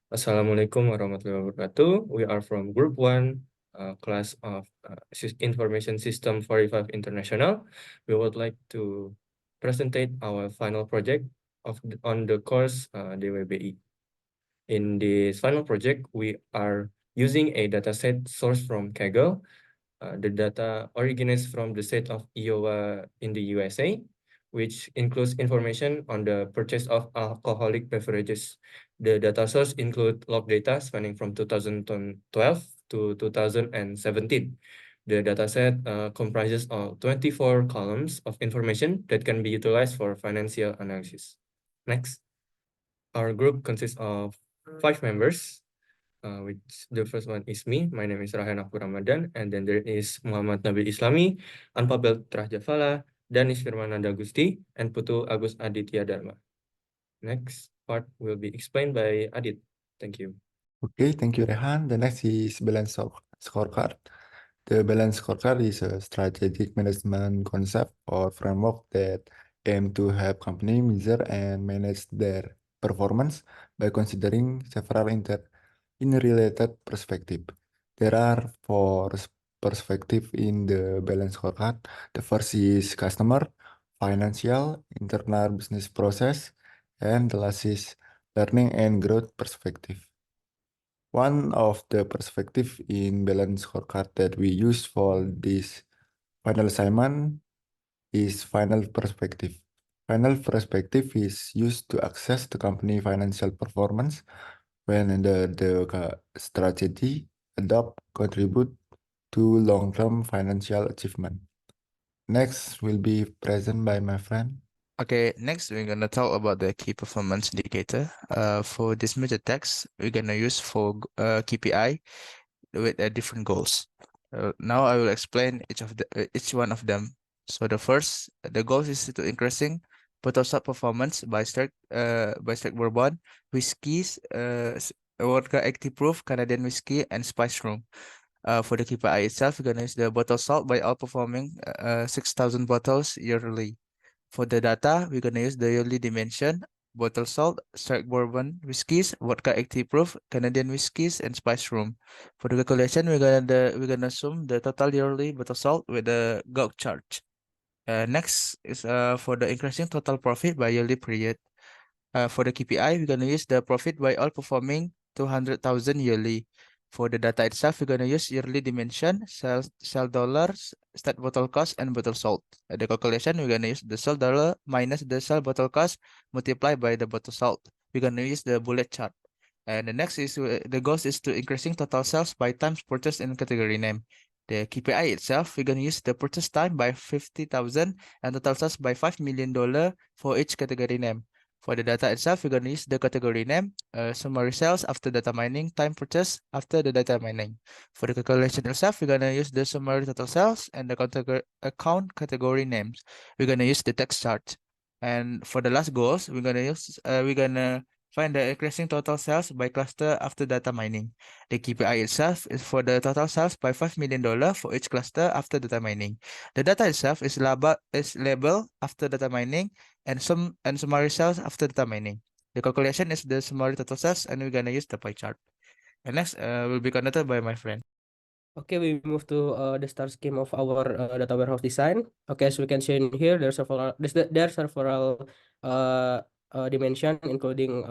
Assalamualaikum warahmatullahi wabarakatuh. We are from Group 1, class of Information System 45 International. We would like to presentate our final project on the course DWBI. In this final project, we are using a dataset sourced from Kaggle. The data originates from the state of Iowa in the USA, which includes information on the purchase of alcoholic beverages. The data source include log data spanning from 2012 to 2017. The dataset comprises of 24 columns of information that can be utilized for financial analysis. Next, our group consists of 5 members. Which the first one is me. My name is Rahan Akbar Ramadan, and then there is Muhammad Nabil Islami, Anpabel Trahjafala, Danis Firmananda Gusti, and Putu Agus Aditya Dharma. Next part will be explained by Adit. Thank you. Okay, thank you, Rehan. The next is balance scorecard. The balance scorecard is a strategic management concept or framework that aim to help company measure and manage their performance by considering several interrelated perspectives. There are four perspectives in the balance scorecard. The first is customer, financial, internal business process, and the last is learning and growth perspective. One of the perspective in balance scorecard that we use for this final assignment is final perspective. Final perspective is used to assess the company financial performance when the strategy adopt contribute to long-term financial achievement. Next will be present by my friend. Okay, next we're gonna talk about the key performance indicator. For this major text, we're gonna use for KPI with different goals. Now I will explain each one of them. So the first, the goal is to increasing Photoshop performance by Strike Bourbon, whiskeys, vodka active proof, Canadian whiskey, and spice rum. For the KPI itself, we're gonna use the bottle salt by outperforming 6,000 bottles yearly. For the data, we're gonna use the yearly dimension, bottle salt, strike bourbon whiskeys, vodka active proof, Canadian whiskeys, and spice rum. For the calculation, we're gonna assume the total yearly bottle salt with the GOG charge. Next is for the increasing total profit by yearly period. For the KPI, we're gonna use the profit by outperforming 200,000 yearly. For the data itself, we're gonna use yearly dimension, sell dollars, stat bottle cost, and bottle salt. The calculation, we're gonna use the sell dollar minus the sell bottle cost multiplied by the bottle salt. We're gonna use the bullet chart. And the next is the goal is to increasing total sales by times purchase in category name. The KPI itself, we're gonna use the purchase time by 50,000 and total sales by $5 million for each category name. For the data itself, we're gonna use the category name, summary sales after data mining, time purchase after the data mining. For the calculation itself, we're gonna use the summary total sales and the account category names. We're gonna use the text chart. And for the last goals, we're gonna find the increasing total sales by cluster after data mining. The KPI itself is for the total sales by $5 million for each cluster after data mining. The data itself is labeled after data mining and summary sales after data mining. The calculation is the summary total sales, and we're gonna use the pie chart. And next will be conducted by my friend. Okay, we move to the start scheme of our data warehouse design. Okay, as we can see in here, there are several dimension, including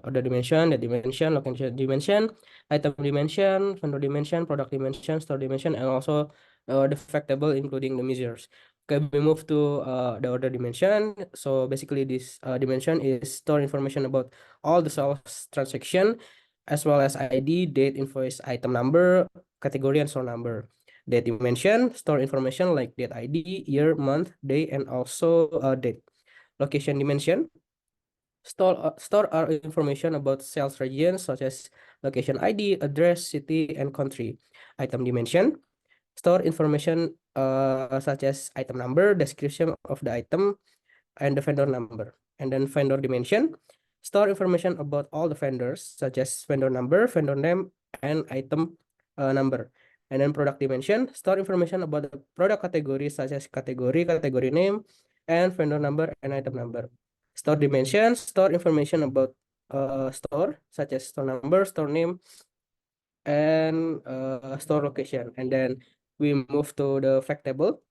order dimension, the dimension, location dimension, item dimension, vendor dimension, product dimension, store dimension, and also the fact table, including the measures. Okay, we move to the order dimension. So basically, this dimension is store information about all the sales transaction, as well as ID, date, invoice, item number, category, and store number. Date dimension, store information like date ID, year, month, day, and also date. Location dimension, store our information about sales regions such as location ID, address, city, and country. Item dimension, store information such as item number, description of the item, and the vendor number. And then vendor dimension, store information about all the vendors such as vendor number, vendor name, and item number. And then product dimension, store information about the product categories such as category name, and vendor number and item number. Store dimension, store information about store, such as store number, store name, and store location. And then we move to the fact table.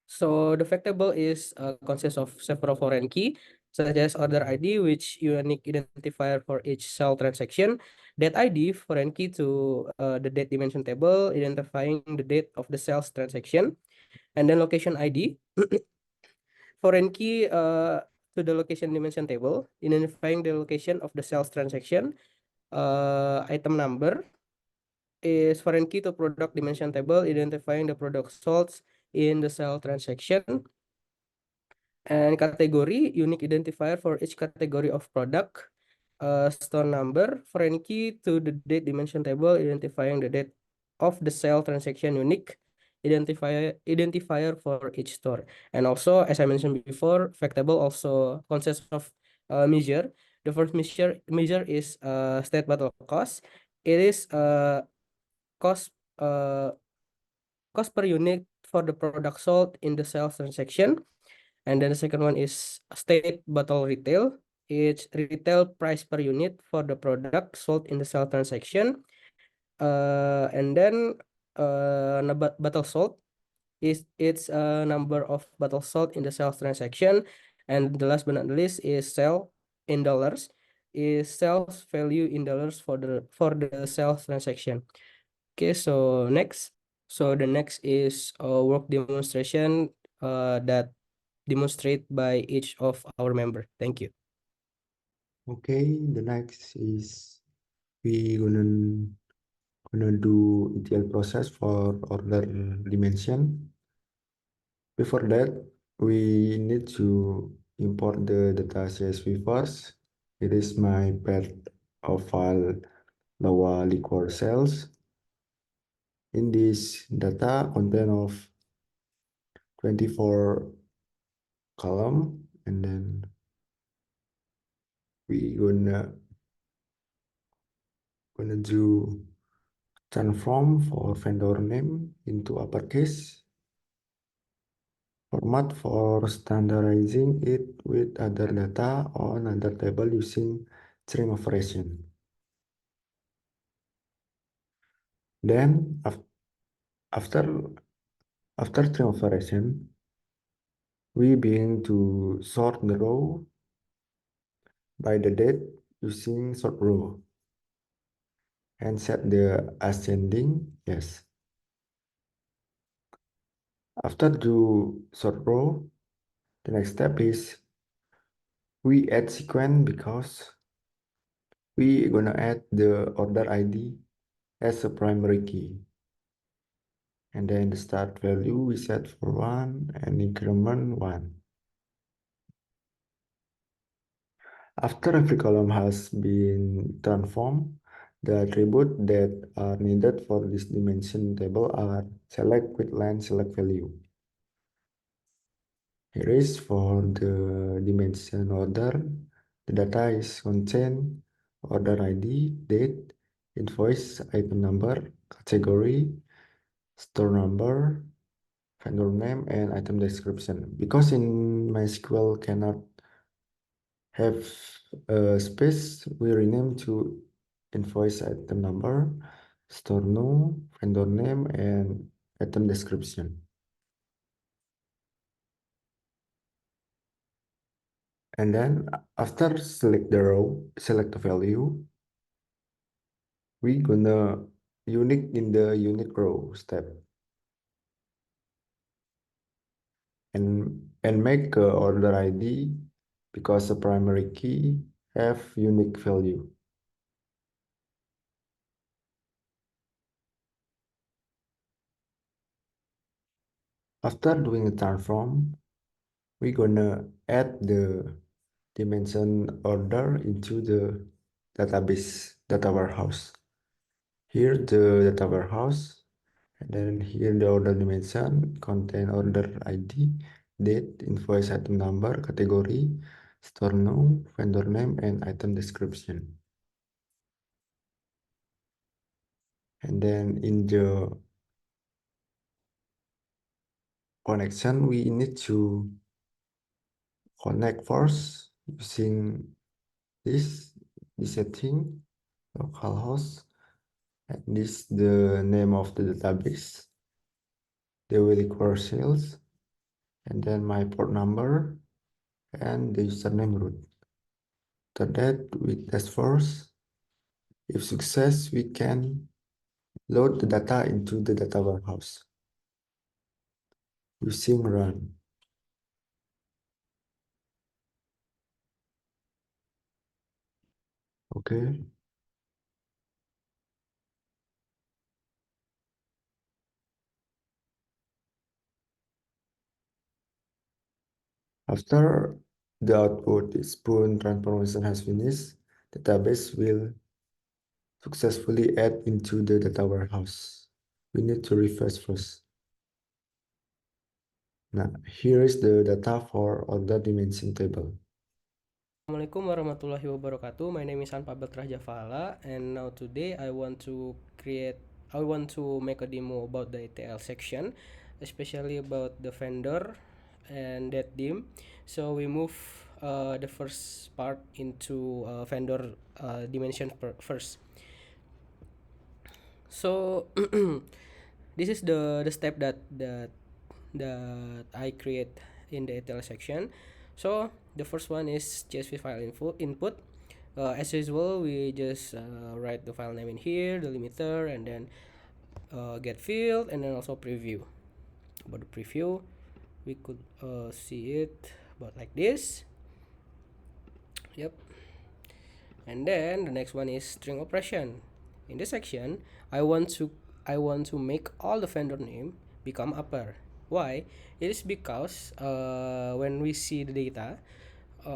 So the fact table is consists of several foreign key, such as order ID, which unique identifier for each cell transaction, date ID, foreign key to the date dimension table, identifying the date of the sales transaction, and then location ID, foreign key to the location dimension table, identifying the location of the sales transaction, item number is foreign key to product dimension table, identifying the product sold in the sale transaction, and category, unique identifier for each category of product, store number, foreign key to the date dimension table, identifying the date of the sale transaction, unique identifier for each store. And also, as I mentioned before, fact table also consists of measure. The first measure is state battle cost. It is cost cost per unit for the product sold in the sales transaction. And then the second one is state battle retail. It's retail price per unit for the product sold in the sale transaction. And then battle sold is its number of battles sold in the sales transaction. And the last but not least is sale in dollars, is sales value in dollars for the sales transaction. Okay, so next. So the next is a work demonstration that demonstrate by each of our member. Thank you. Okay, the next is we gonna do ETL process for order dimension. Before that, we need to import the data CSV first. It is my path of file Lawa liquor sales. In this data content of 24 column, and then we gonna do transform for vendor name into uppercase, format for standardizing it with other data on other table using string operation. Then after string operation, we begin to sort the row by the date using sort row and set the ascending yes. After do sort row, the next step is we add sequence because we gonna add the order ID as a primary key. And then the start value we set for 1 and increment 1. After every column has been transformed, the attributes that are needed for this dimension table are select with line select value. Here is for the dimension order. The data is contained order ID, date, invoice, item number, category, store number, vendor name, and item description. Because in MySQL cannot have a space, we rename to invoice item number, store name, vendor name, and item description. And then after select the row, select the value, we gonna unique in the unique row step. And make a order ID because the primary key have unique value. After doing a transform, we're gonna add the dimension order into the database data warehouse. Here the data warehouse, and then here the order dimension contain order ID, date, invoice item number, category, store name, vendor name, and item description. And then in the connection, we need to connect first using this the setting, localhost, and this the name of the database, the require sales, and then my port number, and the username root. After that, with test first, if success, we can load the data into the data warehouse using run. Okay. After the output spoon transformation has finished, database will successfully add into the data warehouse. We need to refresh first. Now, here is the data for order dimension table. Assalamualaikum warahmatullahi wabarakatuh. My name is Anpa Beltrah Javala, and now today I want to make a demo about the ETL section, especially about the vendor and that dim. So we move the first part into vendor dimension first. So this is the step that I create in the ETL section. So the first one is CSV file input. As usual, we just write the file name in here, the limiter, and then get field, and then also preview. About the preview, we could see it about like this. Yep. And then the next one is string operation. In this section, I want to make all the vendor name become upper. Why? It is because when we see the data,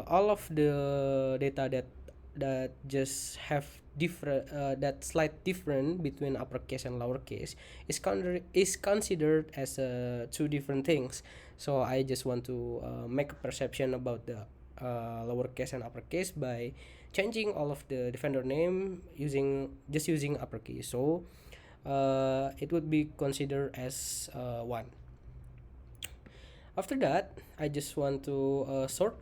all of the data that just have different that slight different between uppercase and lowercase is considered as two different things. So I just want to make a perception about the lowercase and uppercase by changing all of the vendor name using uppercase. So it would be considered as one. After that, I just want to sort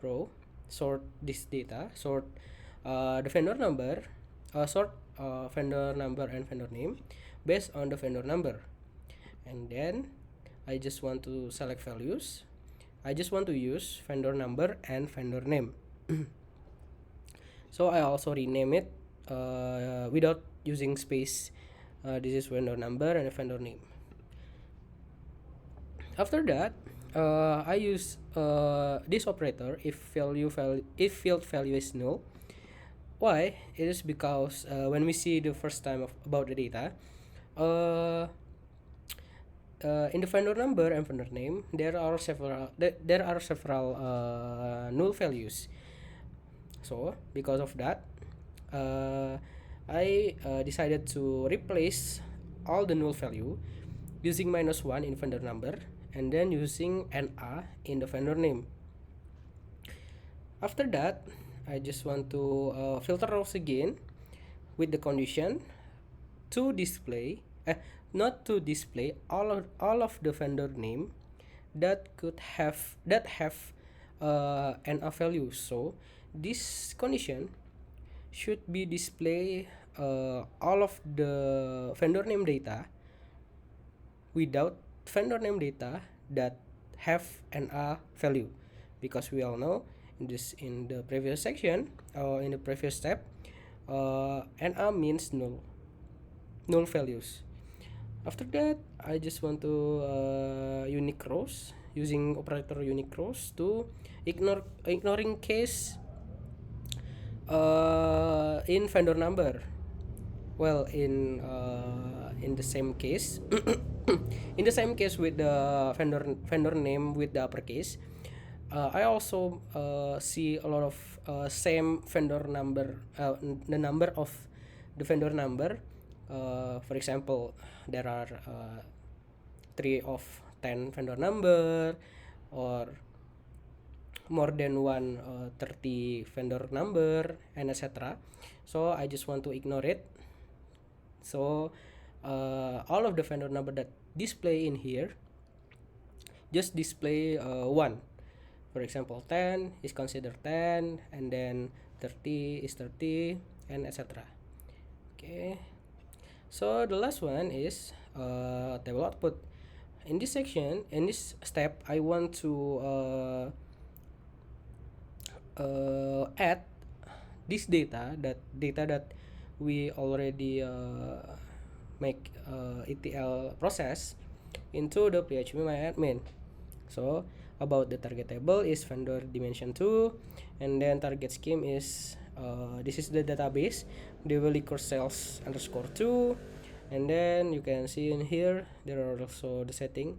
this data, sort the vendor number, sort vendor number and vendor name based on the vendor number. And then I just want to select values. I just want to use vendor number and vendor name. So I also rename it without using space. This is vendor number and vendor name. After that, I use this operator if field value is null. Why? It is because when we see the first time about the data, in the vendor number and vendor name, there are several null values. So because of that, I decided to replace all the null value using -1 in vendor number and then using NA in the vendor name. After that, I just want to filter rows again with the condition to display not to display all of the vendor name that have NA value. So this condition should be display all of the vendor name data without vendor name data that have NA value, because we all know in the previous section or in the previous step, NA means null values. After that, I just want to unique rows using operator unique rows to ignoring case in vendor number. Well, in the same case in the same case with the vendor name with the uppercase, I also see a lot of same vendor number, the number of the vendor number. For example, there are 3 of 10 vendor number, or more than 30 vendor number, and etc. So I just want to ignore it. So all of the vendor number that display in here just display 1. For example, 10 is considered 10, and then 30 is 30, and etc. Okay, so the last one is table output. In this section, in this step, I want to add this data that we already make ETL process into the PHPMyAdmin. So about the target table is vendor dimension 2, and then target scheme is this is the database Dewa liquor sales _2, and then you can see in here there are also the setting,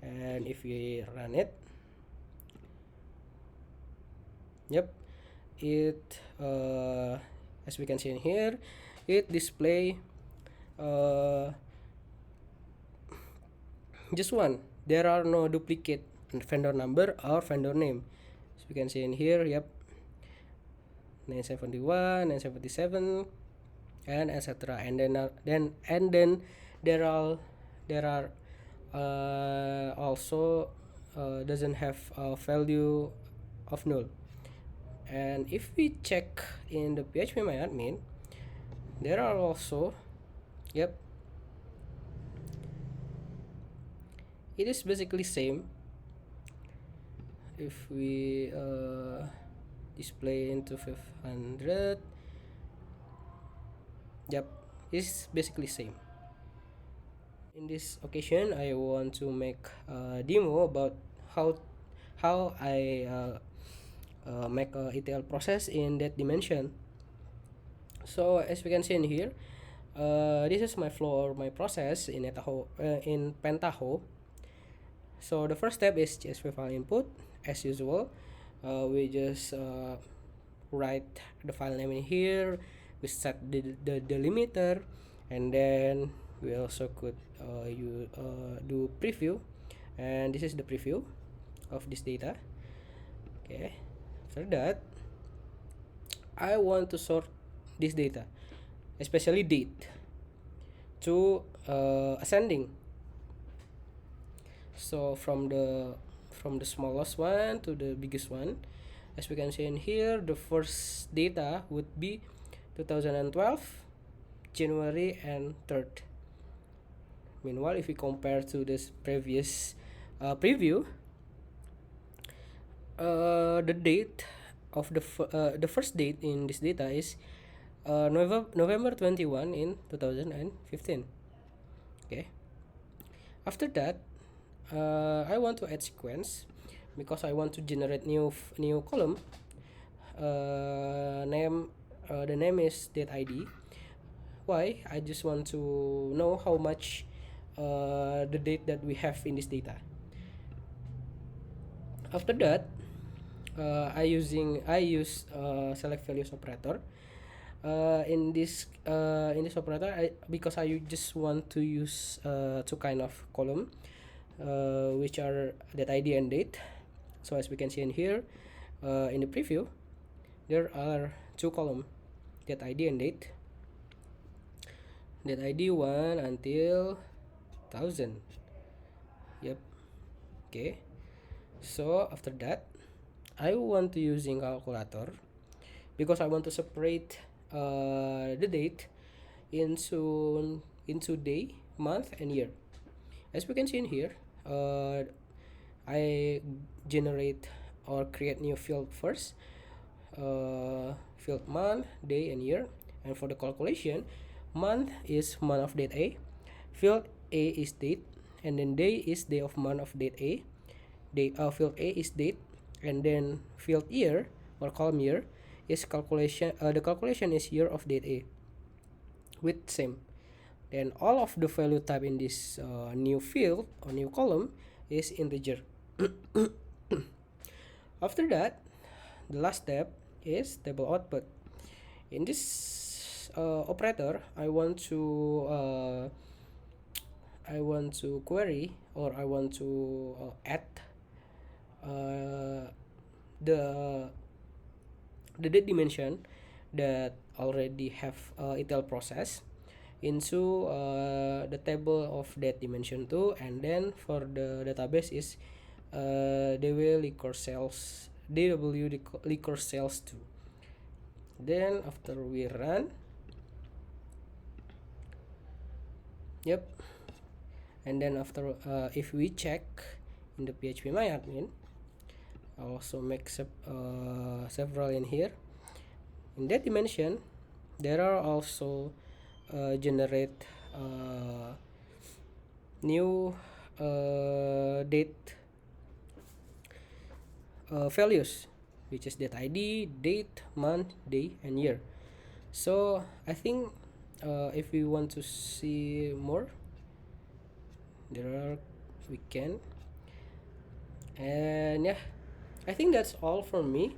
and if we run it, yep, it as we can see in here, it display just one. There are no duplicate vendor number or vendor name. As we can see in here, yep, 971, 977, and etc. And then there are also doesn't have a value of null. And if we check in the PHPMyAdmin, there are also, yep, it is basically same. If we display into 500, yep, it's basically same. In this occasion, I want to make a demo about how I make a ETL process in that dimension. So as we can see in here, this is my flow or my process in Pentaho. So the first step is CSV file input. As usual, we just write the file name in here, we set the delimiter, and then we also could do preview, and this is the preview of this data. Okay, after that I want to sort this data, especially date, to ascending. So from the smallest one to the biggest one, as we can see in here, the first data would be 2012 January and 3rd. Meanwhile, if we compare to this previous preview, the date of the first date in this data is November 21 in 2015. Okay, after that I want to add sequence because I want to generate new column. The name is date ID. Why? I just want to know how much the date that we have in this data. After that, I use select values operator. In this operator, because I just want to use two kind of column, which are date ID and date. So as we can see in here, in the preview, there are two column, date ID and date. Date ID 1 until 1000. Yep. Okay. So after that, I want to using calculator because I want to separate the date into day, month, and year. As we can see in here, I generate or create new field first, field month, day, and year. And for the calculation, month is month of date A, field A is date, and then day is day of month of date A. Field A is date, and then field year or column year is calculation. The calculation is year of date A with same. Then all of the value type in this new field or new column is integer. After that, the last step is table output. In this operator, I want to query, or I want to add the date dimension that already have ETL process into the table of date dimension 2, and then for the database is DW liquor sales 2. Then after we run, yep, and then after if we check in the phpMyAdmin, I'll also make several in here. In that dimension, there are also generate new date values, which is date ID, date, month, day, and year. So I think if we want to see more, we can. And yeah, I think that's all from me.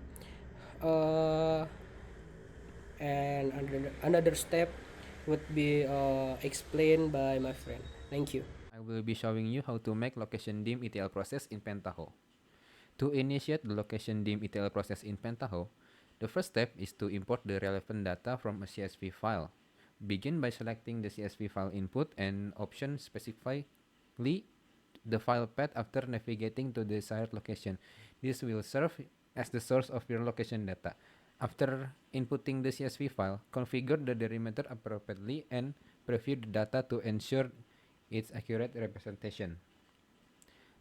And another step would be explained by my friend. Thank you. I will be showing you how to make location dim ETL process in Pentaho. To initiate the location dim ETL process in Pentaho, the first step is to import the relevant data from a CSV file. Begin by selecting the CSV file input and option specify the file path after navigating to the desired location. This will serve as the source of your location data. After inputting the CSV file, configure the delimiter appropriately and preview the data to ensure its accurate representation.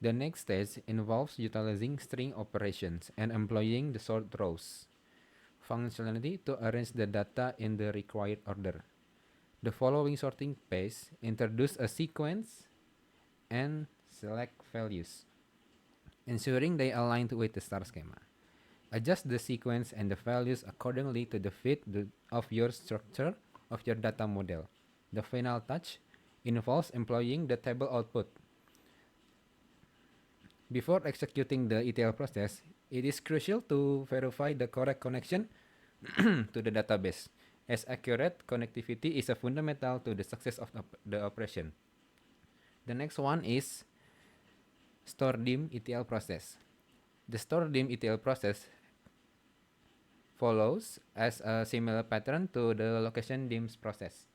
The next stage involves utilizing string operations and employing the sort rows functionality to arrange the data in the required order. The following sorting phase introduce a sequence and select values, ensuring they align with the star schema. Adjust the sequence and the values accordingly to the fit of your structure of your data model. The final touch involves employing the table output. Before executing the ETL process, it is crucial to verify the correct connection to the database, as accurate connectivity is a fundamental to the success of the operation. The next one is store dim ETL process. The store dim ETL process follows as a similar pattern to the location dims process.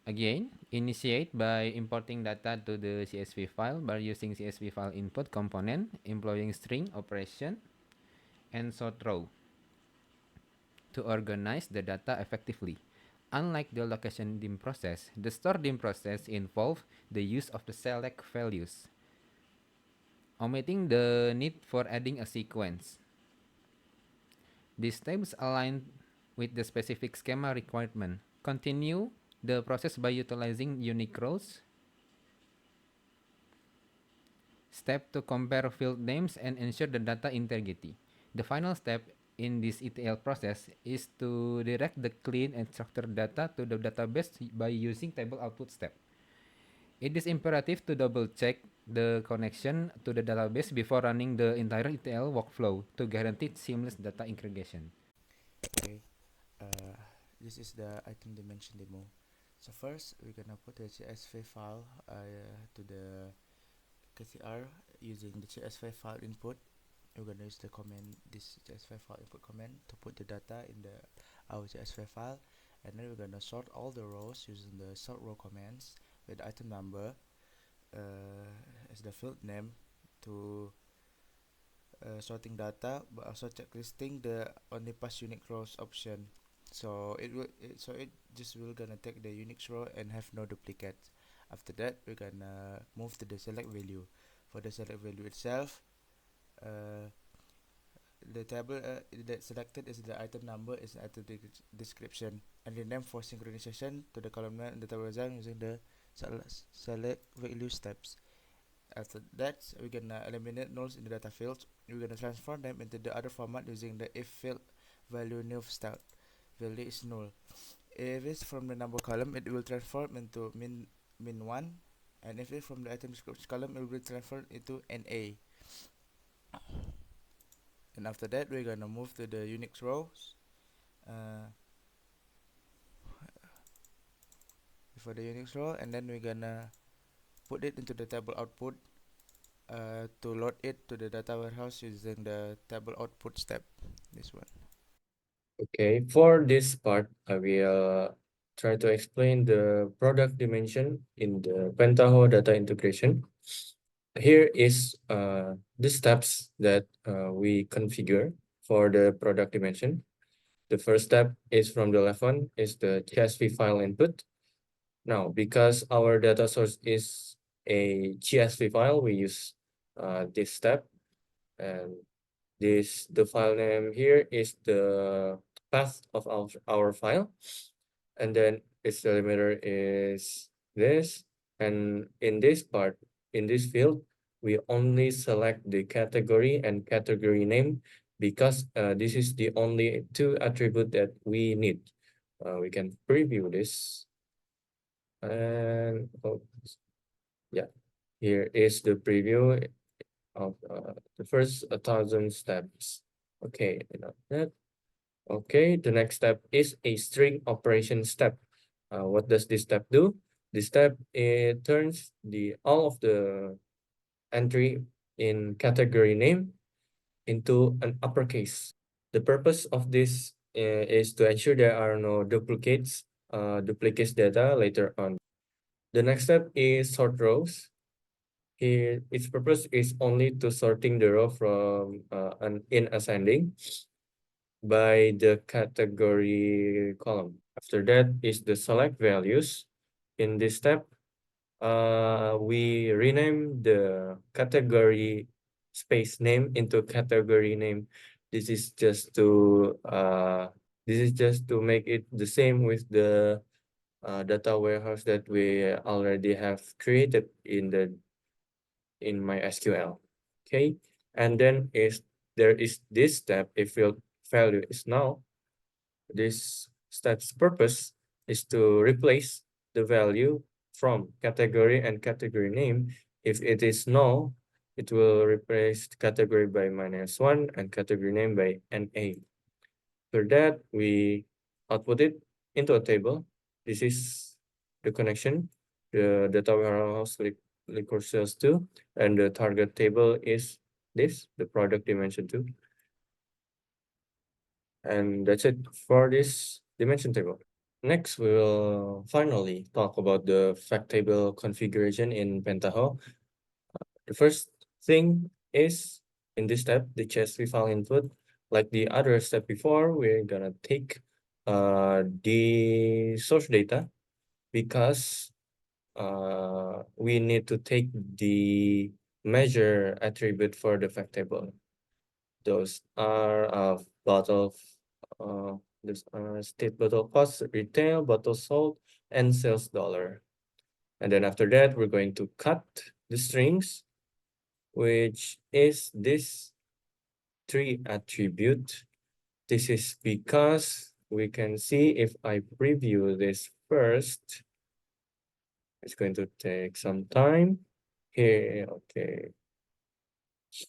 Again, initiate by importing data to the CSV file by using CSV file input component, employing string operation, and sort row to organize the data effectively. Unlike the location dim process, the store dim process involves the use of the select values, omitting the need for adding a sequence. These steps align with the specific schema requirement. Continue the process by utilizing unique rows. Step to compare field names and ensure the data integrity. The final step in this ETL process is to direct the clean and structured data to the database by using table output step. It is imperative to double check the connection to the database before running the entire ETL workflow to guarantee seamless data aggregation. Okay, this is the item dimension demo. So first, we're gonna put the CSV file to the KCR using the CSV file input. We're gonna use the command, this CSV file input command, to put the data in our CSV file, and then we're gonna sort all the rows using the sort row commands with item number as the field name to sorting data, but also checklisting the only pass unique rows option. So it just will gonna take the Unix row and have no duplicates. After that, we're gonna move to the select value. For the select value itself, the table that selected is the item number, is item description, and rename for synchronization to the column name and the table result using the select value steps. After that, we're gonna eliminate nulls in the data fields. We're gonna transform them into the other format using the if field value new start value is null. If it's from the number column, it will transform into min 1, and if it's from the item description column, it will be transformed into NA. And after that, we're gonna move to the Unix rows. For the Unix row, and then we're gonna put it into the table output to load it to the data warehouse using the table output step, this one. Okay, for this part, I will try to explain the product dimension in the Pentaho data integration. Here is the steps that we configure for the product dimension. The first step is from the left one is the CSV file input. Now, because our data source is a CSV file, we use this step, and the file name here is the path of our file, and then its delimiter is this, and in this part, in this field, we only select the category and category name because this is the only two attribute that we need. We can preview this. And yeah, here is the preview of the first 1,000 steps. Okay, enough that. Okay, the next step is a string operation step. What does this step do? This step, it turns all of the entry in category name into an uppercase. The purpose of this is to ensure there are no duplicates data later on. The next step is sort rows. Here, its purpose is only to sorting the row from in ascending by the category column. After that is the select values. In this step, we rename the category space name into category name. This is just to make it the same with the data warehouse that we already have created in MySQL. Okay, and then there is this step. If field value is null, this step's purpose is to replace the value from category and category name. If it is null, it will replace category by -1 and category name by NA. For that, we output it into a table. This is the connection, the data warehouse liquor sales 2, and the target table is this, the product dimension 2. And that's it for this dimension table. Next, we will finally talk about the fact table configuration in Pentaho. The first thing is, in this step, the CSV file input. Like the other step before, we're gonna take the source data because we need to take the measure attribute for the fact table. Those are bottle, state bottle cost, retail, bottle sold, and sales dollar. And then after that, we're going to cut the strings, which is this 3 attribute. This is because we can see if I preview this first, it's going to take some time. Here, okay.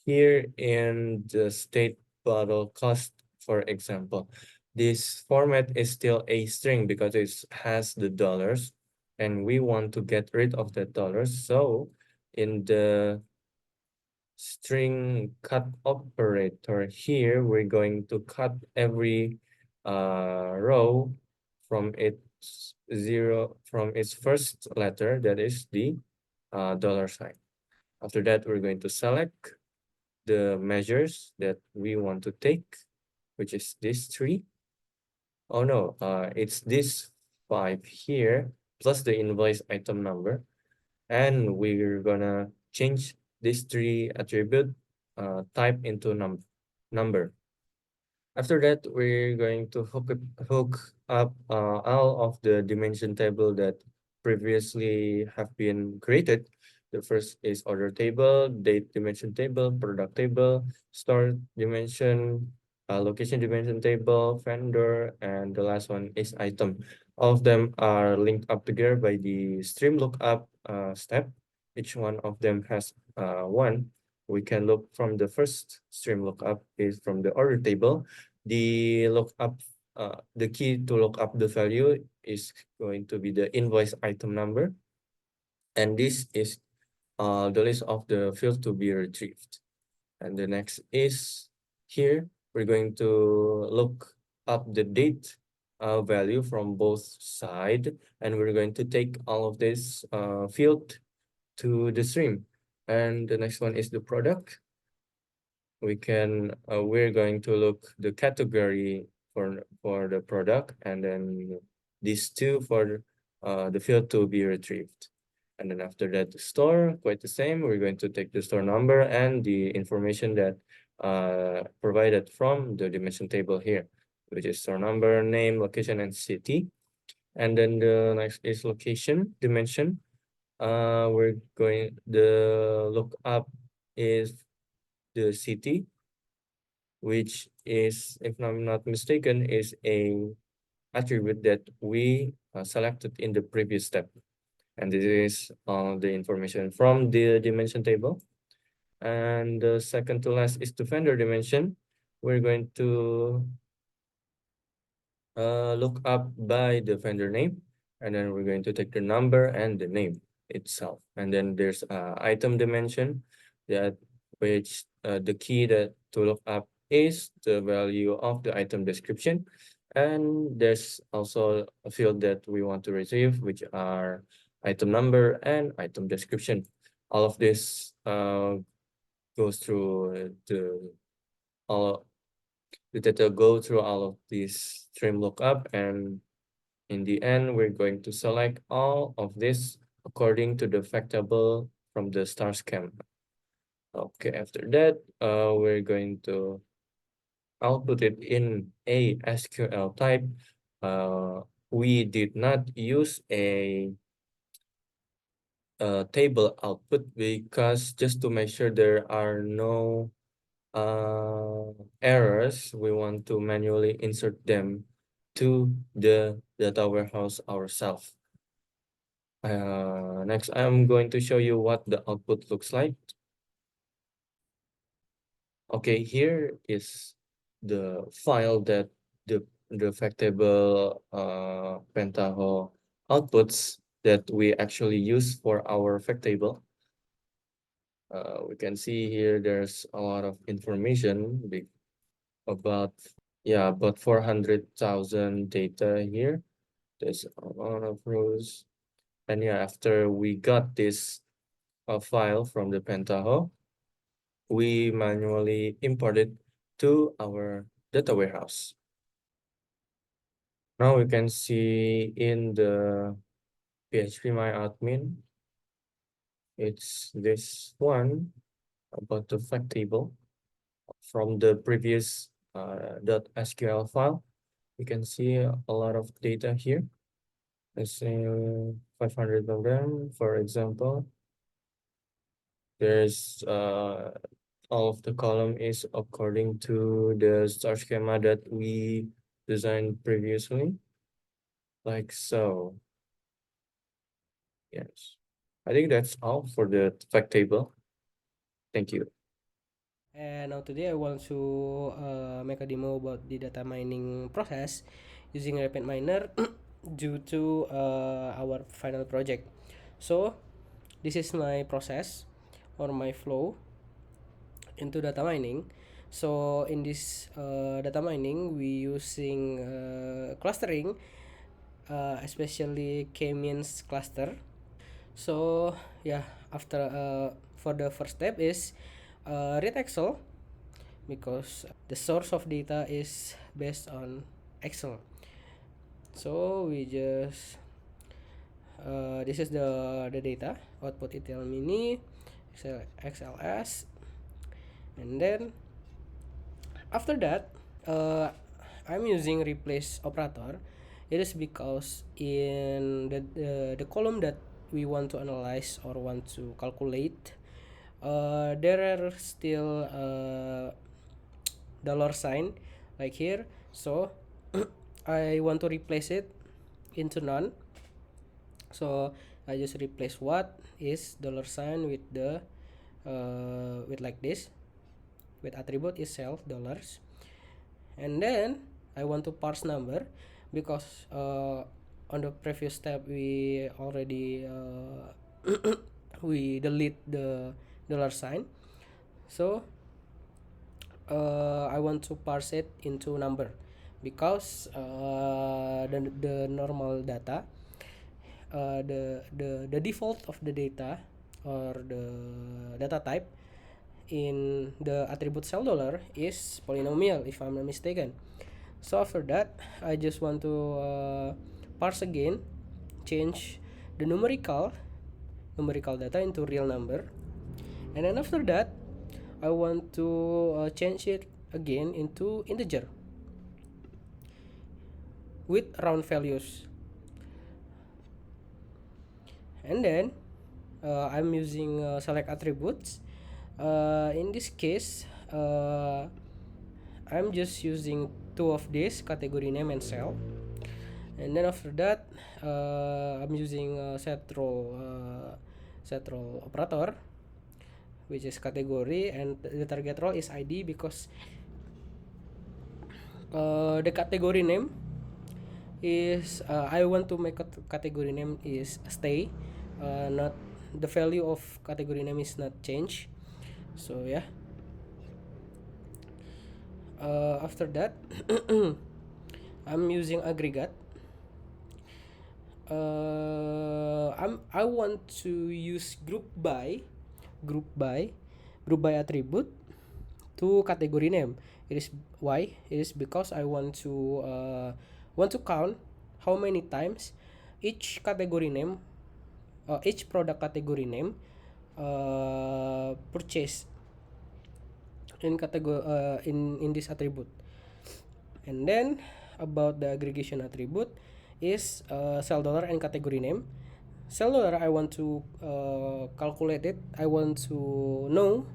Here in the state bottle cost, for example, this format is still a string because it has the dollars, and we want to get rid of the dollars. So in the string cut operator here, we're going to cut every row from its first letter, that is the dollar sign. After that, we're going to select the measures that we want to take, which is this 3. Oh no, it's this 5 here plus the invoice item number, and we're gonna change this 3 attribute type into number. After that, we're going to hook up all of the dimension table that previously have been created. The first is order table, date dimension table, product table, store dimension, location dimension table, vendor, and the last one is item. All of them are linked up together by the stream lookup step. Each one of them has one. We can look from the first stream lookup is from the order table. The lookup, the key to look up the value is going to be the invoice item number, and this is the list of the fields to be retrieved. And the next is here, we're going to look up the date value from both sides, and we're going to take all of this field to the stream. And the next one is the product. we're going to look the category for the product, and then these two for the field to be retrieved. And then after that, the store, quite the same. We're going to take the store number and the information that provided from the dimension table here, which is store number, name, location, and city. And then the next is location dimension. The lookup is the city, which is, if I'm not mistaken, is a attribute that we selected in the previous step. And this is the information from the dimension table. And the second to last is the vendor dimension. We're going to look up by the vendor name, and then we're going to take the number and the name itself. And then there's item dimension, that which the key that to look up is the value of the item description. And there's also a field that we want to retrieve, which are item number and item description. All of this goes through the data go through all of these stream lookup, and in the end, we're going to select all of this according to the fact table from the star schema. Okay, after that, we're going to output it in a SQL type. We did not use a table output because just to make sure there are no errors, we want to manually insert them to the data warehouse ourselves. Next, I'm going to show you what the output looks like. Okay, here is the file that the fact table Pentaho outputs that we actually use for our fact table. We can see here there's a lot of information about 400,000 data here. There's a lot of rows. And yeah, after we got this file from the Pentaho, we manually import it to our data warehouse. Now we can see in the PHPMyAdmin, it's this one about the fact table from the previous .SQL file. You can see a lot of data here. Let's say 500 of them, for example. There's all of the column is according to the star schema that we designed previously, like so. Yes, I think that's all for the fact table. Thank you. And now today I want to make a demo about the data mining process using RapidMiner due to our final project. So this is my process or my flow into data mining. So in this data mining, we using clustering, especially k-means cluster. So yeah, after for the first step is read Excel, because the source of data is based on Excel. So we just this is the data output ETL mini XLS, and then after that I'm using replace operator. It is because in the column that we want to analyze or want to calculate, there are still dollar sign like here. So I want to replace it into none. So I just replace what is dollar sign with the with like this, with attribute is self dollars, and then I want to parse number because on the previous step we already we delete the dollar sign. So I want to parse it into number because the normal data, the default of the data or the data type in the attribute cell dollar is polynomial, if I'm not mistaken. So after that, I just want to parse again, change the numerical data into real number, and then after that I want to change it again into integer with round values, and then I'm using select attributes. In this case, I'm just using two of these, category name and cell, and then after that I'm using set role operator, which is category, and the target role is ID, because the category name is I want to make a category name is stay, not the value of category name is not change. So yeah, after that I'm using aggregate. I want to use group by attribute to category name. It is why? It is because I want to count how many times each category name, each product category name purchase in category in this attribute. And then about the aggregation attribute is cell dollar and category name. Cell dollar, I want to calculate it. I want to know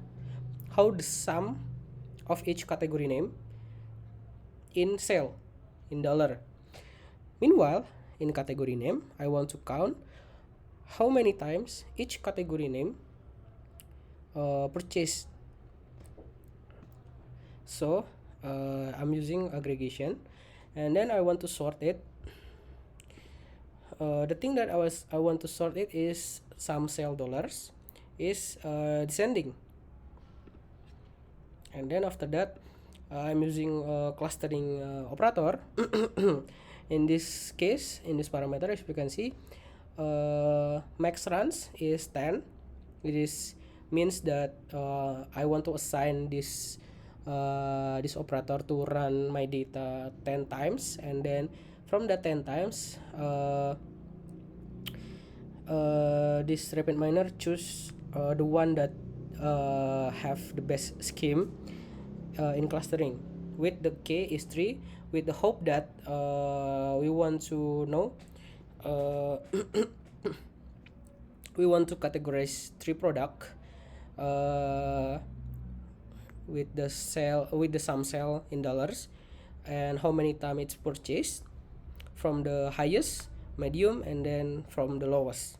how the sum of each category name in cell, in dollar. Meanwhile, in category name, I want to count how many times each category name purchased. So I'm using aggregation, and then I want to sort it. The thing that I want to sort it is some cell dollars is descending, and then after that I'm using clustering operator. In this case, in this parameter, as you can see, max runs is 10. It is means that I want to assign this operator to run my data 10 times, and then from the 10 times this RapidMiner choose the one that have the best scheme in clustering, with the K is 3, with the hope that we want to know we want to categorize 3 product with the sum cell in dollars, and how many times it's purchased from the highest, medium, and then from the lowest.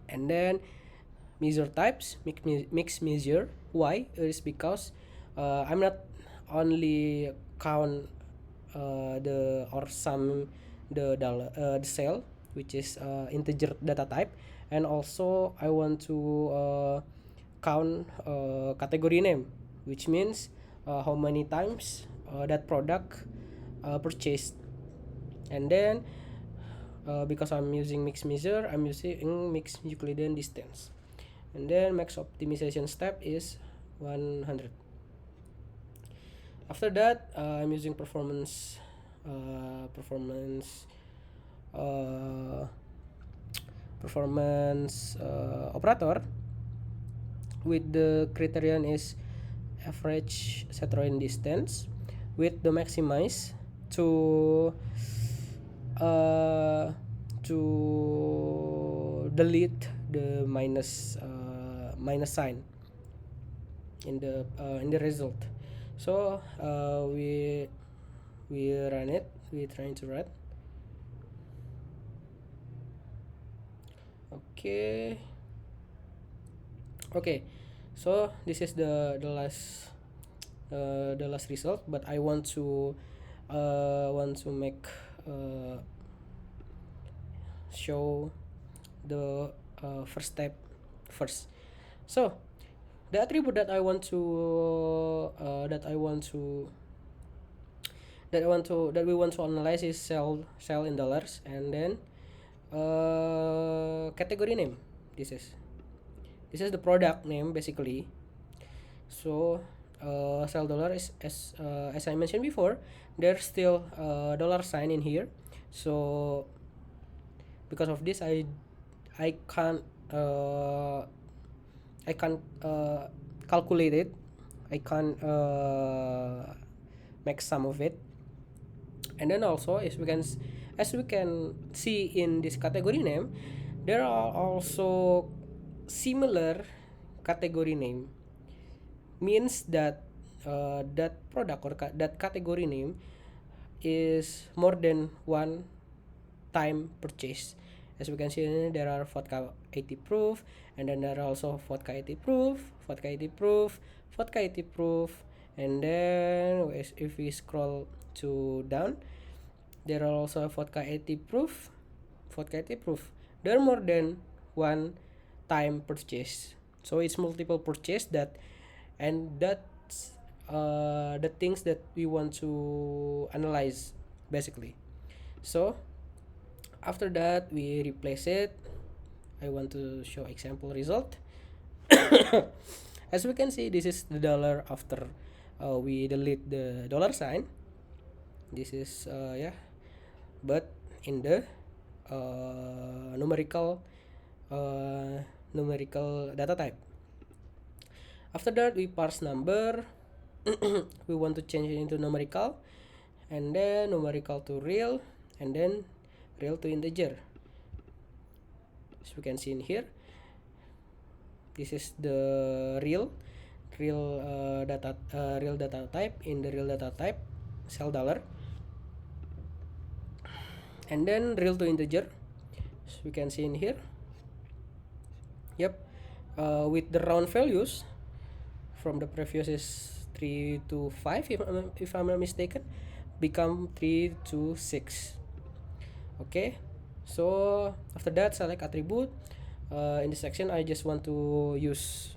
And then measure types, mix measure. Why? It is because I'm not only count the cell, which is integer data type, and also I want to count category name, which means how many times that product purchased. And then because I'm using mix measure, I'm using mix Euclidean distance, and then max optimization step is 100. After that I'm using performance operator, with the criterion is average Centroid distance, with the maximize to delete the minus sign in the result. So we run it. We're trying to run. Okay, so this is the last result, but I want to make show the first step first. So the attribute that we want to analyze is cell in dollars, and then category name. This is the product name basically, So sell dollar is as I mentioned before, there's still dollar sign in here. So because of this, I can't calculate it. I can't make sum of it. And then also as we can see in this category name, there are also similar category name, means that that product or that category name is more than one time purchase. As we can see, there are vodka 80 proof, and then there are also vodka 80 proof, vodka 80 proof, vodka 80 proof, and then if we scroll to down, there are also vodka 80 proof, vodka 80 proof. There are more than one time purchase, so it's multiple purchase that, and that's the things that we want to analyze basically. So after that we replace it. I want to show example result. As we can see, this is the dollar after we delete the dollar sign. This is but in the numerical data type. After that we parse number. We want to change it into numerical, and then numerical to real, and then real to integer. As we can see in here, this is the real data type. In the real data type, sell dollar, and then real to integer, as we can see in here. Yep, with the round values from the previous is 3 to 5 if I'm not mistaken, become 3 to 6. Okay, so after that select attribute. In this section I just want to use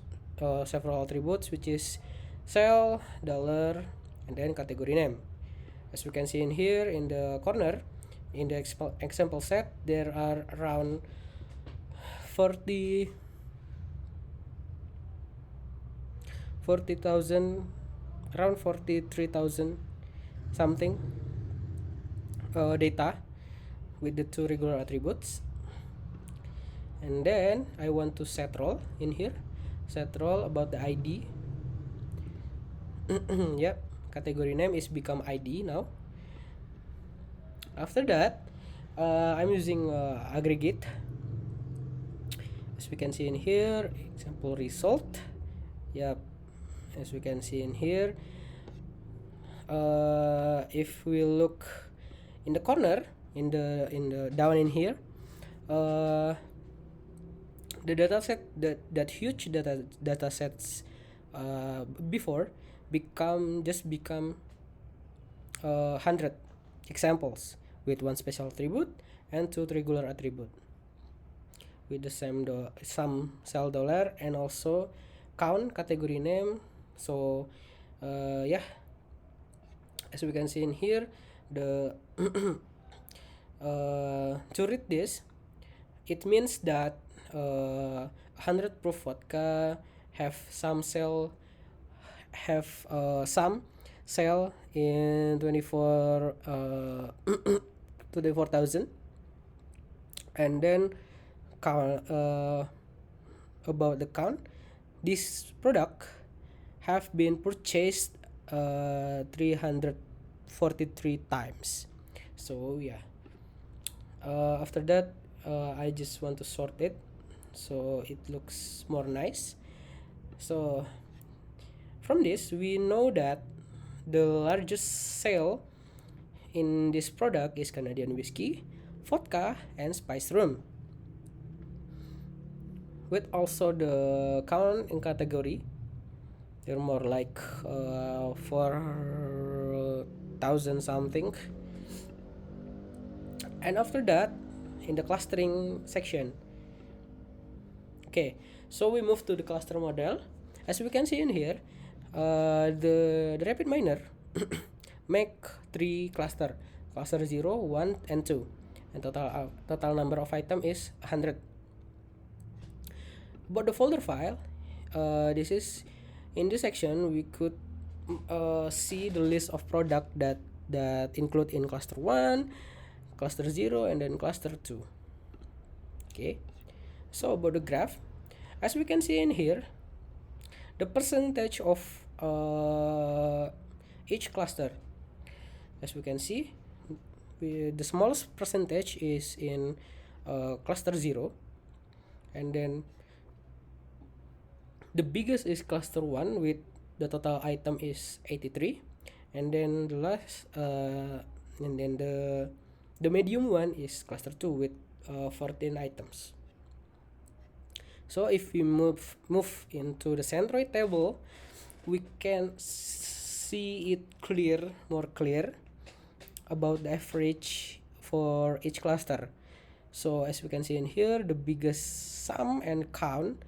several attributes, which is sell, dollar, and then category name. As we can see in here in the corner, in the example set, there are around 40,000, around 43,000 something data with the two regular attributes. And then I want to set role in here, set role about the ID. Yep, category name is become ID now. After that I'm using aggregate. As we can see in here, example result. Yep, as we can see in here, if we look in the corner, in the down in here, the data set, that huge data sets before become 100 examples with one special attribute and two regular attribute with the same sum sell dollar and also count category name. So yeah, as we can see in here, the to read this, it means that 100 proof vodka have some sell in 24,000, and then count about the count, this product have been purchased 343 times. So yeah, after that I just want to sort it so it looks more nice. So from this we know that the largest sale in this product is Canadian whiskey, vodka, and spice rum, with also the count in category. They're more like 4,000 something. And after that, in the clustering section, okay, so we move to the cluster model. As we can see in here, the rapid miner make 3 cluster 0, 1, and 2, and total number of item is 100. But the folder file, this is In this section, we could see the list of product that include in cluster 1, cluster 0, and then cluster 2. Okay, so about the graph, as we can see in here, the percentage of each cluster, as we can see, the smallest percentage is in cluster 0, and then the biggest is cluster 1 with the total item is 83, and then the last and then the medium one is cluster 2 with 14 items. So if we move into the centroid table, we can see it more clear about the average for each cluster. So as we can see in here, the biggest sum and count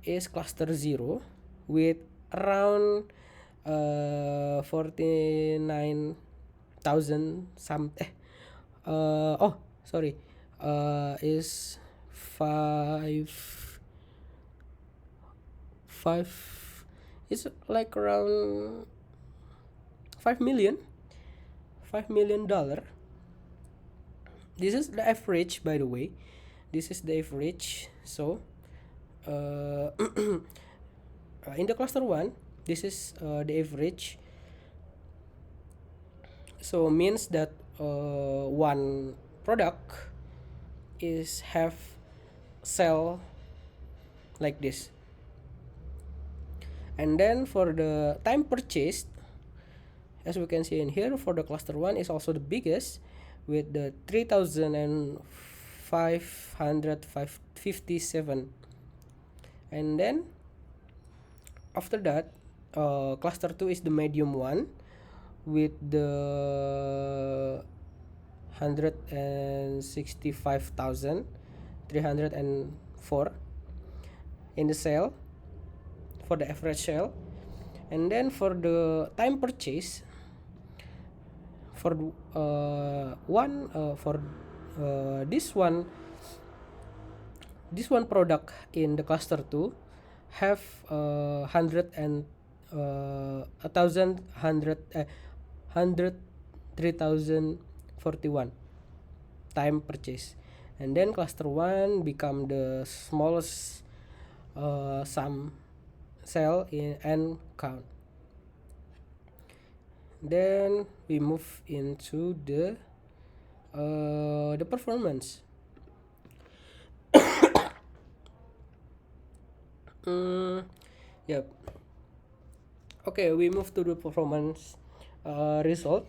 is cluster 0 with around 49,000 is 5 it's like around $5 million. This is the average, by the way. This is the average. So in the cluster 1, this is the average. So means that one product is have sell like this. And then for the time purchased, as we can see in here, for the cluster 1 is also the biggest with the 3,557. And then after that, cluster 2 is the medium one with the 165,304 in the sale, for the average sale. And then for the time purchase, for this one product in the cluster 2 have 3,041 time purchase, and then cluster 1 become the smallest sum sell in and count. Then we move into the performance. Yep. Okay, we move to the performance result.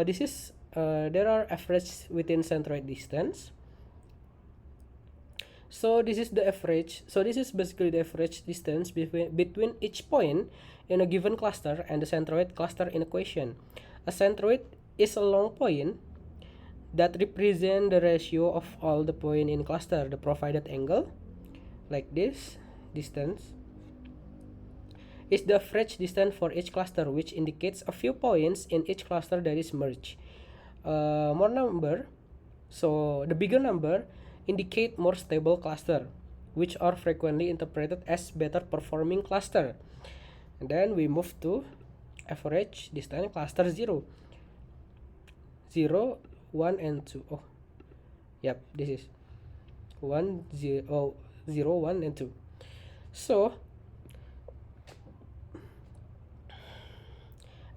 This is there are average within centroid distance. So this is the average. So this is basically the average distance between each point in a given cluster and the centroid cluster in equation. A centroid is a long point that represent the ratio of all the point in cluster. The provided angle, like this distance, is the average distance for each cluster, which indicates a few points in each cluster that is merged. More number, so the bigger number indicate more stable cluster, which are frequently interpreted as better performing cluster. And then we move to average distance cluster 0, 1 and 2. Oh, yep, this is 1, 0, 1 and 2. So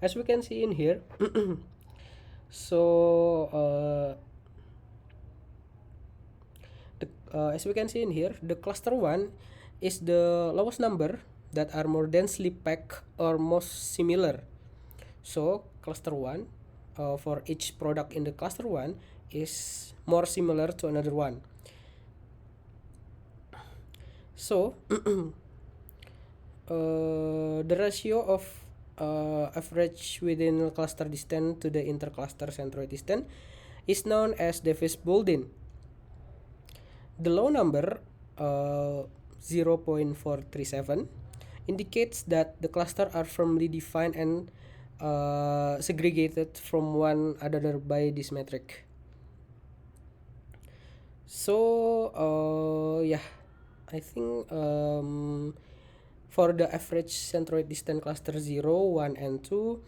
as we can see in here, so as we can see in here, the cluster 1 is the lowest number that are more densely packed or most similar. So cluster 1 for each product in the cluster 1 is more similar to another one. So the ratio of average within cluster distance to the intercluster centroid distance is known as Davis-Bouldin. The low number 0.437 indicates that the cluster are firmly defined and segregated from one another by this metric. So yeah, I think for the average centroid distance cluster 0, 1, and 2,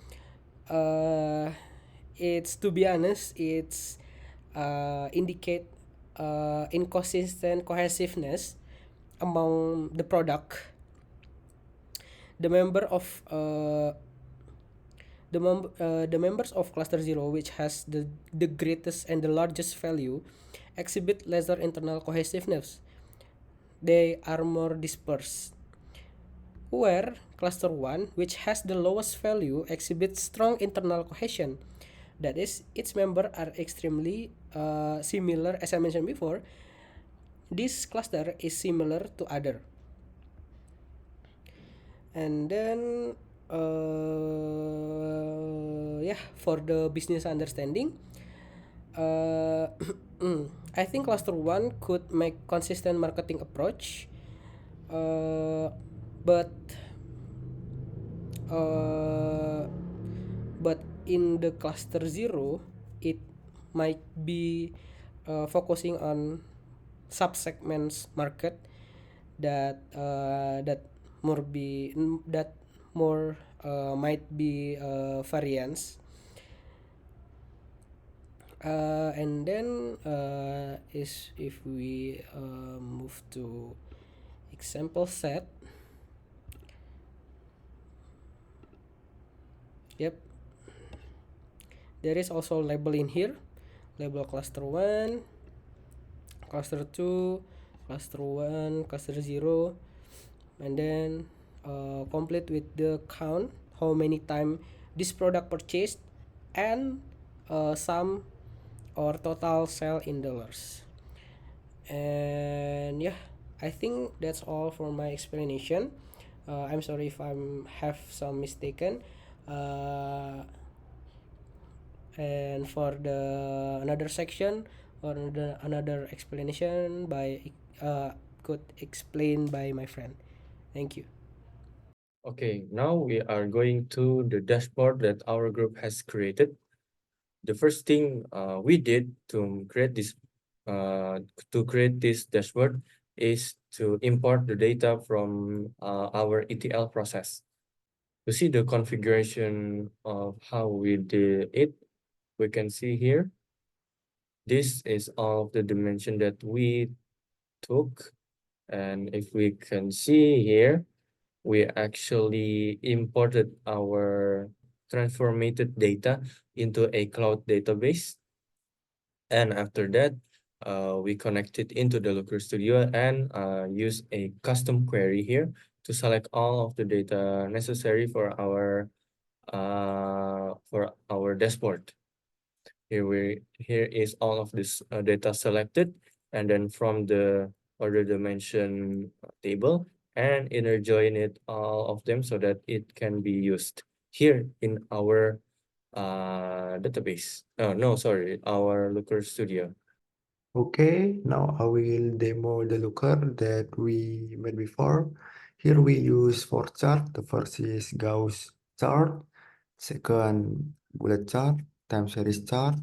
it's, to be honest, it's indicate inconsistent cohesiveness among the product. The member of the members of cluster 0, which has the greatest and the largest value, exhibit lesser internal cohesiveness. They are more dispersed, where cluster 1, which has the lowest value, exhibits strong internal cohesion. That is, its members are extremely similar. As I mentioned before, this cluster is similar to other. And then yeah, for the business understanding, I think cluster 1 could make consistent marketing approach, but in the cluster 0 it might be focusing on subsegments market that more might be variance. And then is if we move to example set. Yep, there is also label in here, label cluster 1, cluster 2, cluster 1, cluster 0, and then complete with the count, how many time this product purchased, and sum or total sale in dollars. And yeah, I think that's all for my explanation. I'm sorry if I have some mistaken. And for the another section or another explanation by could explain by my friend. Thank you. Okay, now we are going to the dashboard that our group has created. The first thing we did to create this dashboard is to import the data from our ETL process. To see the configuration of how we did it, we can see here. This is all of the dimension that we took, and if we can see here, we actually imported our transformated data into a cloud database. And after that, we connected into the Looker Studio and use a custom query here to select all of the data necessary for our dashboard. Here is all of this data selected, and then from the order dimension table, and inner join it all of them so that it can be used here in our database. No, sorry, our Looker Studio. Okay, now I will demo the looker that we made before. Here we use four chart. The first is Gauss chart, second bullet chart, time series chart,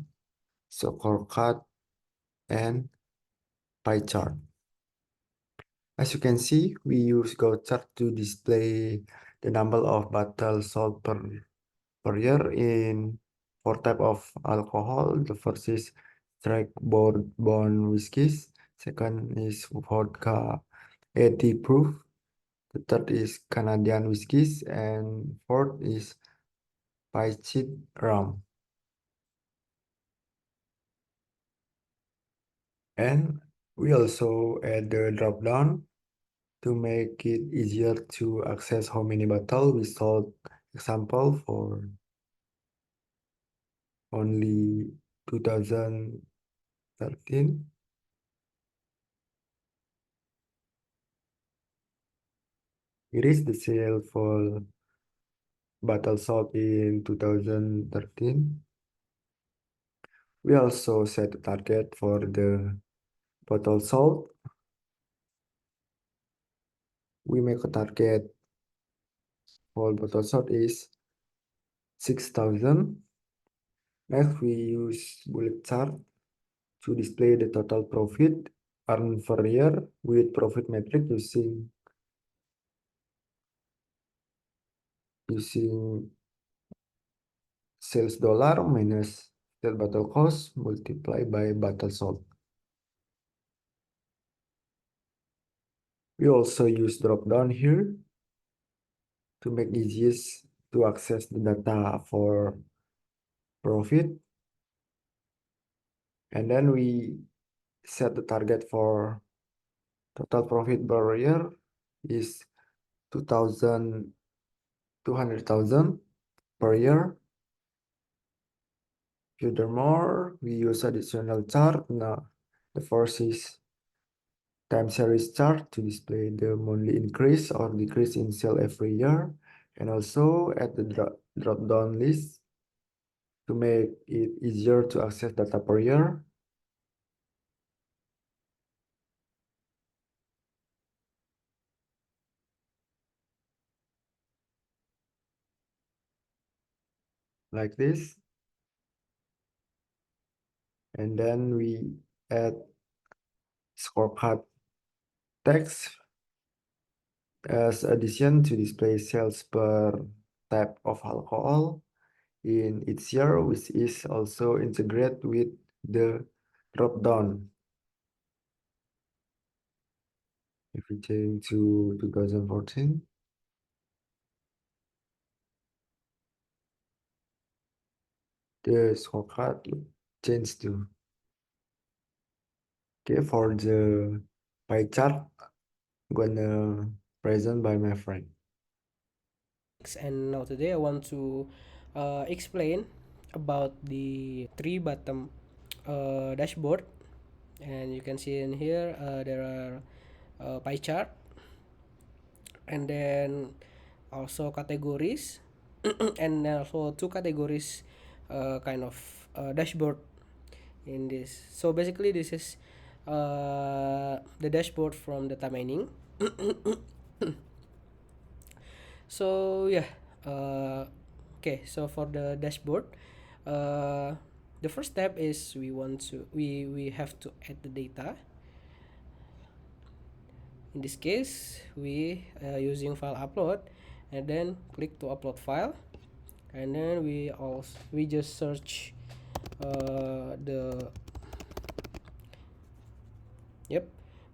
scorecard, and pie chart. As you can see, we use Gauss chart to display the number of bottles sold per year in four type of alcohol. The first is strike bourbon whiskeys. Second is vodka 80 proof. The third is Canadian whiskeys, and fourth is Paichit rum. And we also add the drop down to make it easier to access how many bottles we sold. Example for only 2013. Here is the sale for bottle sold in 2013. We also set a target for the bottle sold. We make a target for bottle sold is 6,000. Next, we use bullet chart to display the total profit earned per year with profit metric using using sales dollar minus sales battle cost multiplied by battle sold. We also use drop down here to make easiest to access the data for profit. And then we set the target for total profit per year is 200,000 per year. Furthermore, we use additional chart. Now, the first is time series chart to display the monthly increase or decrease in sale every year, and also add the drop down list to make it easier to access data per year. Like this. And then we add scorecard text as addition to display sales per type of alcohol in each year, which is also integrated with the drop down. If we change to 2014, the scorecard change to. Okay, for the pie chart, I'm gonna present by my friend. And now today I want to explain about the three bottom dashboard, and you can see in here there are pie chart, and then also categories and then also two categories kind of dashboard in this. So basically this is the dashboard from data mining. So yeah, okay, so for the dashboard, the first step is we have to add the data. In this case, we using file upload, and then click to upload file, and then we just search the yep,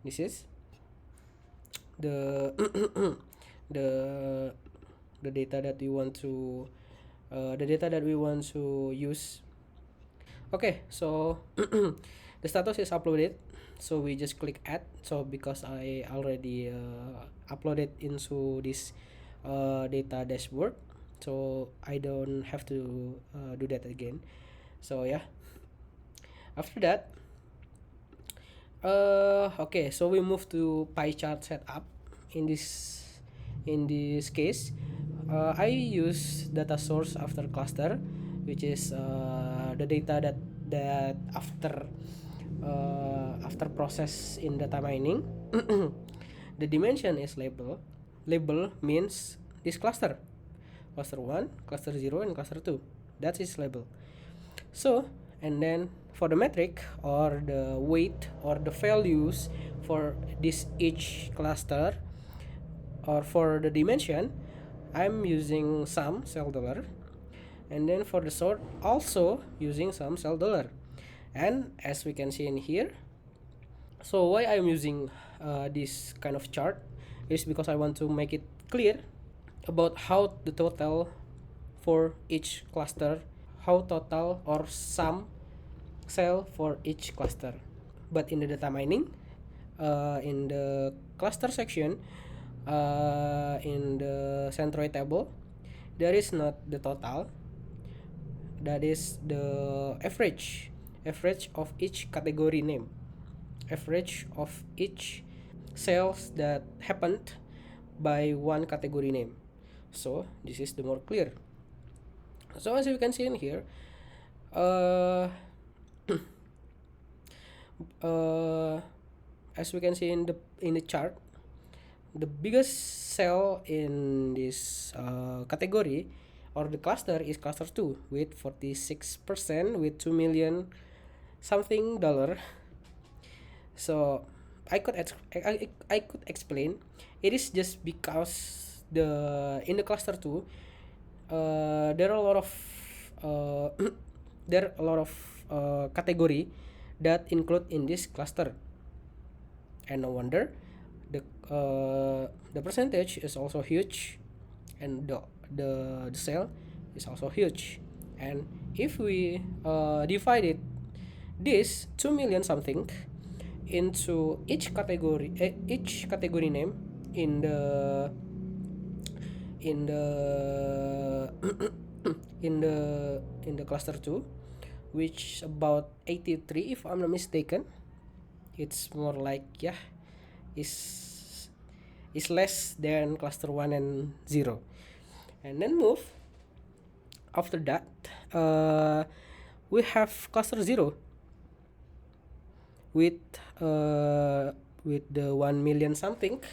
this is the the data that we want to use. Okay, so the status is uploaded, so we just click add. So because I already uploaded into this data dashboard, so I don't have to do that again. So yeah, after that, okay, so we move to pie chart setup. In this case, I use data source after cluster, which is the data that after process in data mining. The dimension is label means this cluster 1, cluster 0, and cluster 2. That is label. So, and then for the metric or the weight or the values for this each cluster or for the dimension, I'm using some cell dollar, and then for the sort also using some cell dollar. And as we can see in here, so why I'm using this kind of chart is because I want to make it clear about how the total for each cluster, how total or sum cell for each cluster. But in the data mining, in the cluster section, in the centroid table, there is not the total, that is the average of each category name, average of each sales that happened by one category name. So this is the more clear. So as you can see in here, uh, as we can see in the chart, the biggest cell in this category or the cluster is cluster 2 with 46% with 2 million something dollar. So I could explain it is just because in the cluster 2 there are a lot of category that include in this cluster, and no wonder the percentage is also huge, and the cell is also huge. And if we divided this 2 million something into each category name in the in the cluster 2, which about 83 if I'm not mistaken. It's more like is less than cluster 1 and 0. And then move after that, we have cluster 0 with the 1 million something.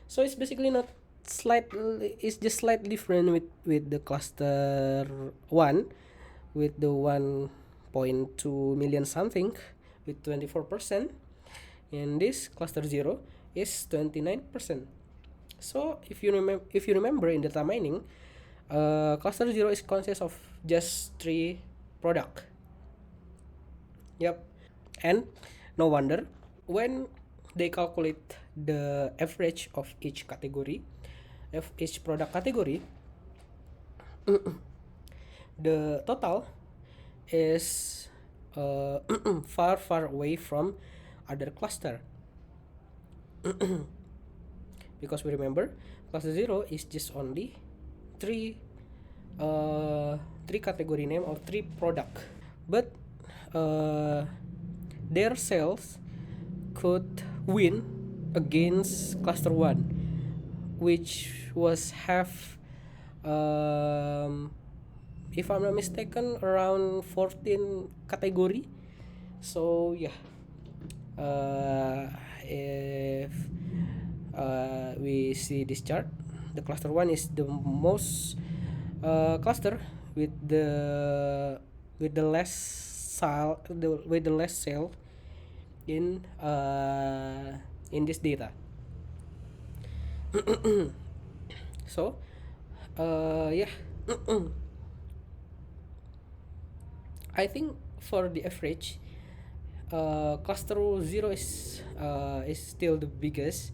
So it's basically not it's just slightly different with the cluster 1 with the 1.2 million something with 24%, and this cluster 0 is 29%. So if you remember in data mining, cluster 0 is consists of just 3 product. Yep. And no wonder when they calculate the average of each category, of each product category, the total is far away from other cluster. Because we remember cluster 0 is just only 3 category name or 3 product, but their sales could win against cluster 1, which was have if I'm not mistaken around 14 category. So if we see this chart, the cluster 1 is the most cluster with the less sale in this data. So I think for the average, cluster 0 is still the biggest.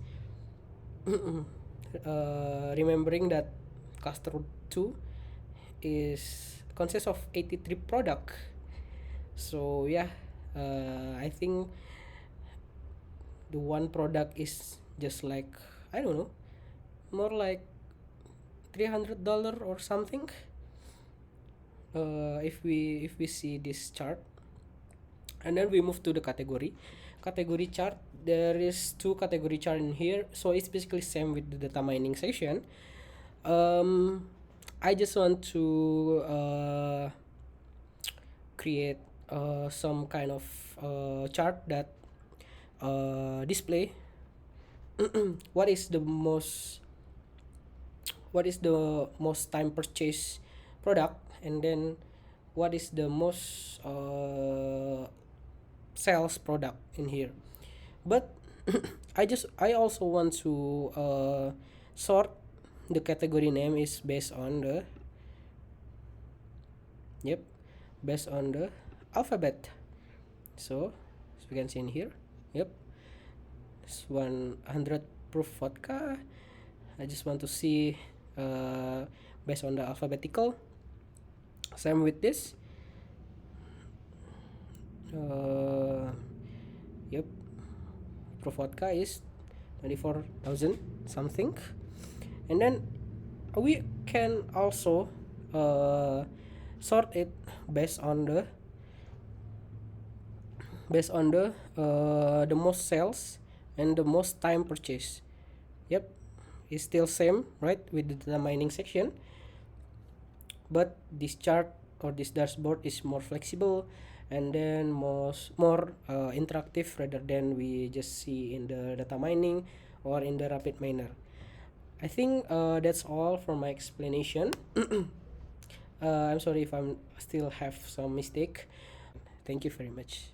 Remembering that cluster 2 consists of 83 product. So I think the one product is just like, I don't know, more like $300 or something. If we see this chart, and then we move to the category chart. There is 2 category chart in here, so it's basically same with the data mining section. I just want to create some kind of chart that display what is the most time purchase product, and then what is the most sales product in here. But I also want to sort the category name is based on the alphabet. So as we can see in here, it's 100 proof vodka. I just want to see based on the alphabetical. Same with this. Proof vodka is 24,000 something, and then we can also sort it based on the most sales and the most time purchase. It's still same, right, with the data mining section, but this chart or this dashboard is more flexible and then more interactive rather than we just see in the data mining or in the rapid miner. I think that's all for my explanation. I'm sorry if I'm still have some mistake. Thank you very much.